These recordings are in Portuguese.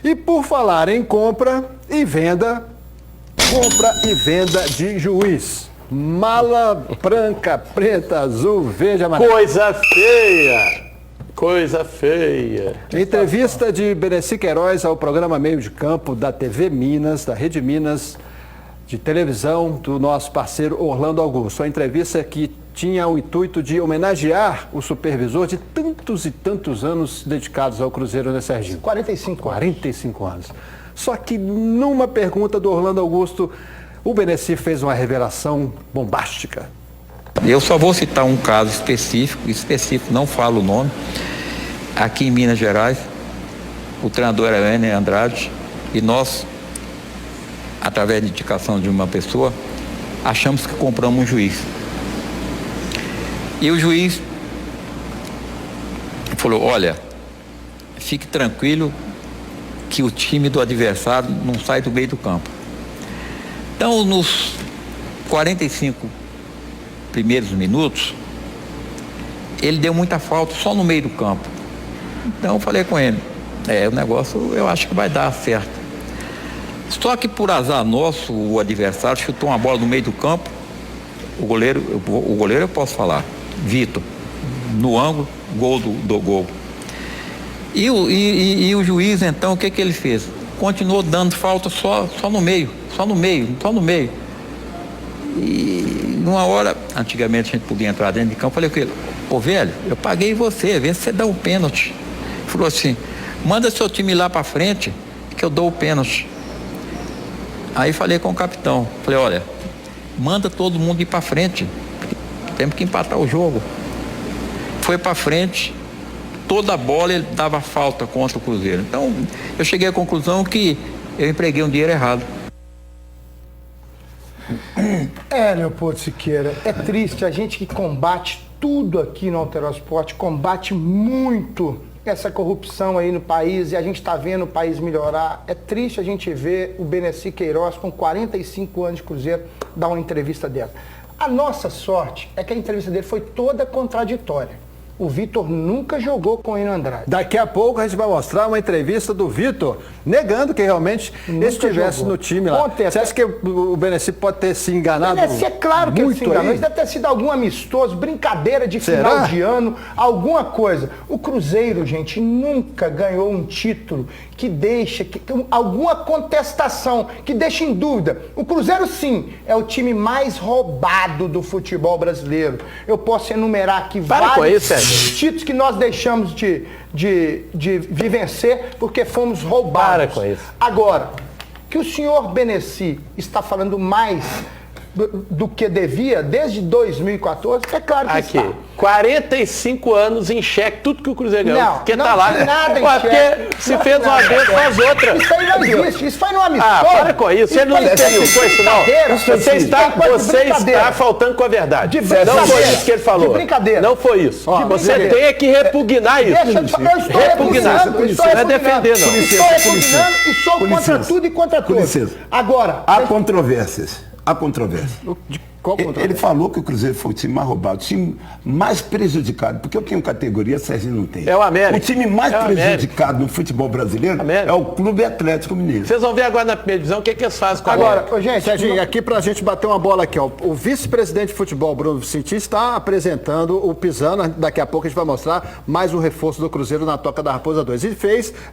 E por falar em compra e venda de juiz. Mala branca, preta, azul, verde, amarelo. Coisa feia! Coisa feia. Entrevista de Beneci Queiroz ao programa Meio de Campo da TV Minas, da Rede Minas de televisão, do nosso parceiro Orlando Augusto. A entrevista que tinha o intuito de homenagear o supervisor de tantos e tantos anos dedicados ao Cruzeiro, né, Serginho? 45 anos. Só que numa pergunta do Orlando Augusto, o Beneci fez uma revelação bombástica. Eu só vou citar um caso específico, não falo o nome. Aqui em Minas Gerais, o treinador era Ener Andrade e nós, através de indicação de uma pessoa, achamos que compramos um juiz. E o juiz falou, olha, fique tranquilo que o time do adversário não sai do meio do campo. Então, nos 45 primeiros minutos, ele deu muita falta só no meio do campo. Então eu falei com ele, o negócio eu acho que vai dar certo. Só que por azar nosso, o adversário chutou uma bola no meio do campo, o goleiro eu posso falar, Vitor, no ângulo, gol do gol. E o juiz então, o que ele fez? Continuou dando falta só no meio. E numa hora, antigamente a gente podia entrar dentro de campo, falei com ele, pô velho, eu paguei você, vê se você dá o pênalti. Ele falou assim, manda seu time lá pra frente que eu dou o pênalti. Aí falei com o capitão, falei, olha, manda todo mundo ir pra frente, temos que empatar o jogo. Foi pra frente, toda a bola ele dava falta contra o Cruzeiro. Então eu cheguei à conclusão que eu empreguei um dinheiro errado. Leopoldo Siqueira, é triste, a gente que combate tudo aqui no Alterosa Esporte, combate muito essa corrupção aí no país e a gente está vendo o país melhorar. É triste a gente ver o Beneci Queiroz, com 45 anos de Cruzeiro, dar uma entrevista dela. A nossa sorte é que a entrevista dele foi toda contraditória. O Vitor nunca jogou com o Ener Andrade. Daqui a pouco a gente vai mostrar uma entrevista do Vitor negando que realmente estivesse no time lá. Você acha que o Beneci pode ter se enganado? É claro que ele se enganou. Isso deve ter sido algum amistoso, brincadeira de final de ano, alguma coisa. O Cruzeiro, gente, nunca ganhou um título que deixa alguma contestação, que deixa em dúvida. O Cruzeiro, sim, é o time mais roubado do futebol brasileiro. Eu posso enumerar aqui vários títulos que nós deixamos de vencer porque fomos roubados. Para com isso. Agora, que o senhor Beneci está falando mais do que devia desde 2014, é claro que aqui, está. 45 anos em xeque, tudo que o Cruzeiro ganhou. Não, porque não tá lá. nada em xeque. Porque se fez uma vez, faz outra. Isso aí não existe, isso foi no amistoso. Para com isso, você não intensificou isso não. Você está faltando com a verdade. Não foi isso que ele falou. De brincadeira. Não foi isso. Você tem que repugnar isso. Repugnar. Não é defender, não. Estou repugnando e sou contra tudo e contra todos. Agora, há controvérsias. Há controvérsia. Qual controvérsia? Ele falou que o Cruzeiro foi o time mais roubado, o time mais prejudicado, porque eu tenho categoria, Serginho não tem. É o América. O time mais prejudicado no futebol brasileiro é o Clube Atlético Mineiro. Vocês vão ver agora na primeira divisão o que eles fazem com a Agora, gente, Serginho, aqui pra gente bater uma bola aqui, ó. O vice-presidente de futebol, Bruno Vicentim, está apresentando o Pisano. Daqui a pouco a gente vai mostrar mais um reforço do Cruzeiro na Toca da Raposa 2.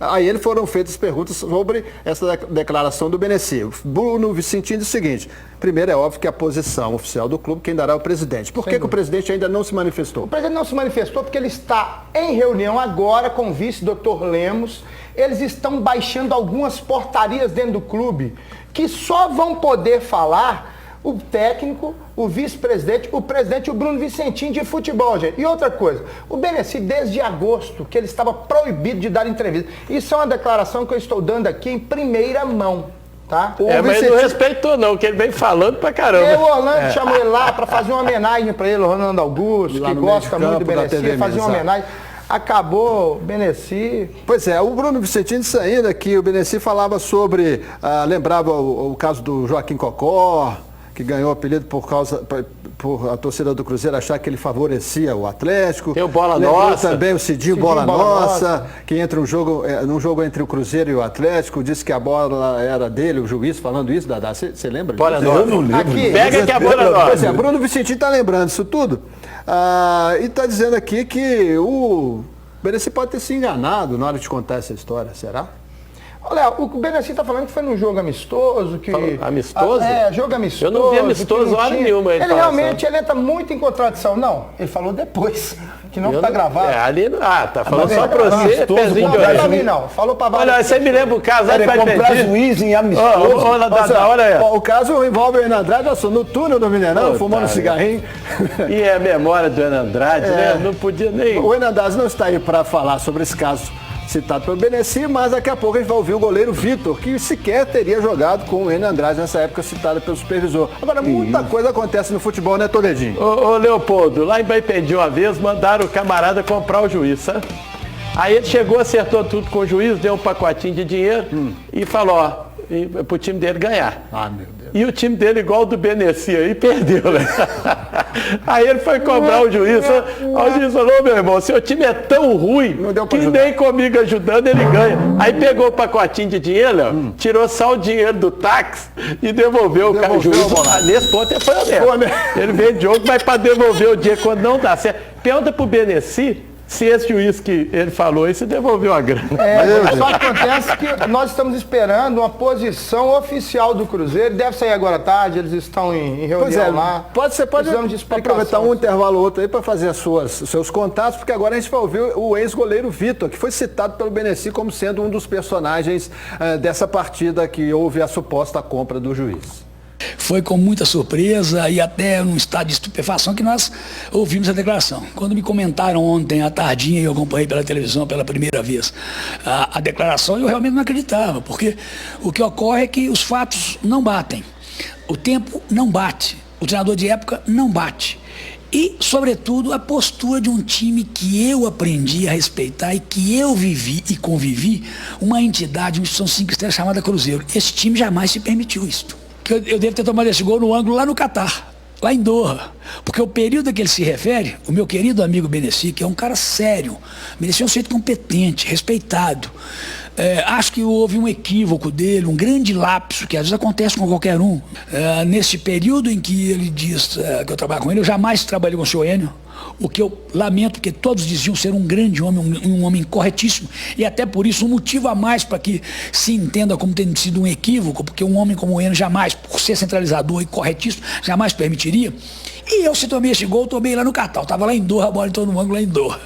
Aí ele foram feitas perguntas sobre essa declaração do Beneci. O Bruno Vicentim diz o seguinte: primeiro, é óbvio que a posição oficial do clube, quem dará é o presidente. Por que o presidente ainda não se manifestou? O presidente não se manifestou porque ele está em reunião agora com o vice Dr. Lemos. Eles estão baixando algumas portarias dentro do clube que só vão poder falar o técnico, o vice-presidente, o presidente e o Bruno Vicentim de futebol, gente. E outra coisa, o Beneci, desde agosto, que ele estava proibido de dar entrevista. Isso é uma declaração que eu estou dando aqui em primeira mão. Tá? Mas ele não respeitou não, que ele vem falando pra caramba. O Orlando chamou ele lá para fazer uma homenagem para ele, o Orlando Augusto, que gosta muito do Beneci, fazer uma homenagem. Acabou o Beneci. Pois é, o Bruno Vicentim disse ainda que o Beneci falava sobre, lembrava o caso do Joaquim Cocó, que ganhou o apelido por a torcida do Cruzeiro achar que ele favorecia o Atlético. Tem o Bola Lembrou Nossa. também o Cidinho Bola Nossa, que entra num jogo entre o Cruzeiro e o Atlético, disse que a bola era dele, o juiz falando isso, Dadá. Você lembra? Bola Nossa. Eu não lembro. Aqui. Pega que a bola Pois é, nossa. Bruno Vicentinho está lembrando isso tudo. E está dizendo aqui que o Beneci pode ter se enganado na hora de contar essa história, será? Olha, o Beneci tá falando que foi num jogo amistoso, que... Amistoso? Jogo amistoso. Eu não vi amistoso que não hora tinha. nenhuma ele Ele falar realmente, ele entra muito em contradição. Não, ele falou depois, que não está gravado. Ali, tá falando Mas só pra você, amistoso, pezinho Não, de não é pra orelha. mim não, falou pra vários. Olha, você me lembra o caso lá de Cara, comprar Baipendi? juiz em amistoso. Olha aí. O caso envolve o Renan Andrade, no túnel do Mineirão, Puta, fumando um cigarrinho. E é a memória do Renan Andrade, né? Não podia nem... O Renan Andrade não está aí para falar sobre esse caso citado pelo Beneci, mas daqui a pouco a gente vai ouvir o goleiro Vitor, que sequer teria jogado com o Renan Andrade nessa época citada pelo supervisor. Agora, muita coisa acontece no futebol, né, Toledinho? Ô, Leopoldo, lá em Baipendi uma vez, mandaram o camarada comprar o juiz, sabe? Aí ele chegou, acertou tudo com o juiz, deu um pacotinho de dinheiro e falou, ó, pro time dele ganhar. Ah, meu Deus. E o time dele, igual o do Beneci, aí perdeu, né? Aí ele foi cobrar o juiz. O juiz falou, meu irmão, seu time é tão ruim que nem comigo ajudando ele ganha. Aí pegou o pacotinho de dinheiro, Léo, tirou só o dinheiro do táxi e devolveu o cara. O juiz. Nesse ponto ele foi honesto. Ele vende jogo, mas para devolver o dinheiro quando não dá certo. Pergunta pro Beneci se esse juiz que ele falou aí se devolveu a grana. Só acontece que nós estamos esperando uma posição oficial do Cruzeiro, deve sair agora à tarde, eles estão em reunião lá. Você pode aproveitar um intervalo ou outro aí para fazer os seus contatos, porque agora a gente vai ouvir o ex-goleiro Vitor, que foi citado pelo Beneci como sendo um dos personagens dessa partida que houve a suposta compra do juiz. Foi com muita surpresa e até num estado de estupefação que nós ouvimos a declaração. Quando me comentaram ontem à tardinha, e eu acompanhei pela televisão pela primeira vez a declaração, eu realmente não acreditava, porque o que ocorre é que os fatos não batem, o tempo não bate, o treinador de época não bate. E, sobretudo, a postura de um time que eu aprendi a respeitar e que eu vivi e convivi, uma entidade, uma instituição 5 estrelas chamada Cruzeiro. Esse time jamais se permitiu isso. Eu devo ter tomado esse gol no ângulo lá no Catar, lá em Doha. Porque o período a que ele se refere, o meu querido amigo Beneci, que é um cara sério, Beneci é um sujeito competente, respeitado. Acho que houve um equívoco dele, um grande lapso, que às vezes acontece com qualquer um. Nesse período em que ele diz que eu trabalho com ele, eu jamais trabalhei com o senhor Enio. O que eu lamento, porque todos diziam ser um grande homem, um homem corretíssimo, e até por isso um motivo a mais para que se entenda como tendo sido um equívoco, porque um homem como o Enio jamais, por ser centralizador e corretíssimo, jamais permitiria. E eu, se tomei esse gol, tomei lá no Catar. Eu estava lá em Doha, a bola entrou no ângulo lá em Doha.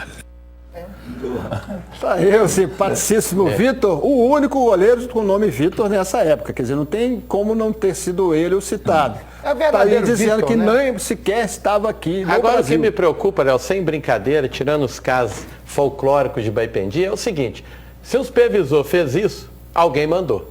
Saiu o simpaticíssimo Vitor, o único goleiro com o nome Vitor nessa época. Quer dizer, não tem como não ter sido ele o citado. É verdadeiro. Tá aí dizendo Vitor, que né? nem sequer estava aqui no Agora Brasil. o que me preocupa, Léo, sem brincadeira, tirando os casos folclóricos de Baipendi, é o seguinte: se o supervisor fez isso, alguém mandou.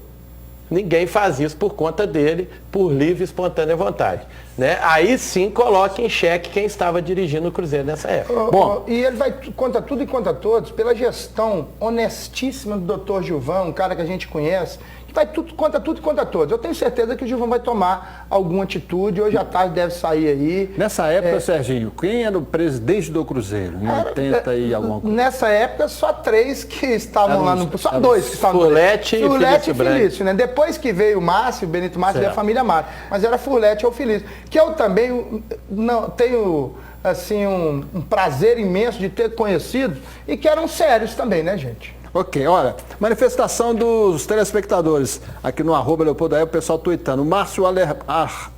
Ninguém faz isso por conta dele, por livre e espontânea vontade. Né? Aí sim coloca em xeque quem estava dirigindo o Cruzeiro nessa época. Bom, e ele vai contra tudo e contra todos pela gestão honestíssima do Dr. Gilvan, um cara que a gente conhece, que vai contra tudo e contra todos. Eu tenho certeza que o Gilvan vai tomar alguma atitude, hoje à tarde deve sair aí. Nessa época, Serginho, quem era o presidente do Cruzeiro? Em 80 e alguma coisa? Nessa época, só 3 que estavam lá no... Só 2 que estavam Furlete e Felício, né? Depois que veio o Márcio, o Benito Márcio, veio a família Márcio. Mas era Furlete ou Felício. Que eu também não tenho, assim, um prazer imenso de ter conhecido e que eram sérios também, né, gente? Ok, olha, manifestação dos telespectadores aqui no @Leopoldo, aí o pessoal tuitando. Márcio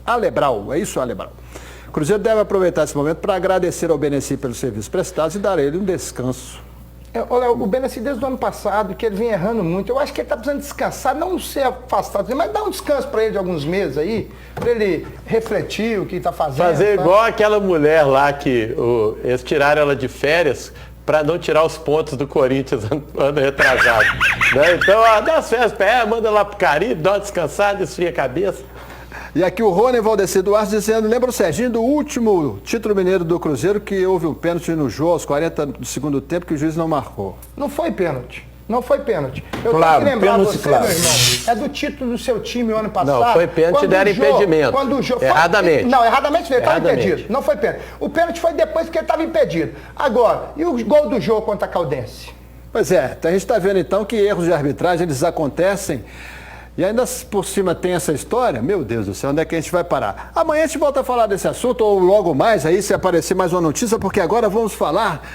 Alebral, é isso, Alebral? O Cruzeiro deve aproveitar esse momento para agradecer ao Beneci pelos serviços prestados e dar a ele um descanso. Olha, o Beneci desde o ano passado, que ele vem errando muito, eu acho que ele está precisando descansar, não ser afastado, mas dar um descanso para ele de alguns meses aí, para ele refletir o que está fazendo. Fazer igual aquela mulher lá que eles tiraram ela de férias para não tirar os pontos do Corinthians ano retrasado. Né? Então, dá as férias para ela, manda lá pro Caribe, dá uma descansada, esfria a cabeça. E aqui o Rony Valdeci Duarte dizendo, lembra o Serginho do último título mineiro do Cruzeiro, que houve um pênalti no jogo aos 40 do segundo tempo que o juiz não marcou. Não foi pênalti. Não foi pênalti. Eu Claro, tenho que lembrar pênalti, você, claro. meu irmão, é do título do seu time o ano passado. Não, foi pênalti e deram impedimento. Quando o jogo, Erradamente. Não, erradamente ele estava Erradamente. impedido. Não foi pênalti. O pênalti foi depois que ele estava impedido. Agora, e o gol do jogo contra a Caldense? Pois é, a gente está vendo então que erros de arbitragem eles acontecem e ainda por cima tem essa história. Meu Deus do céu, onde é que a gente vai parar? Amanhã a gente volta a falar desse assunto ou logo mais aí se aparecer mais uma notícia, porque agora vamos falar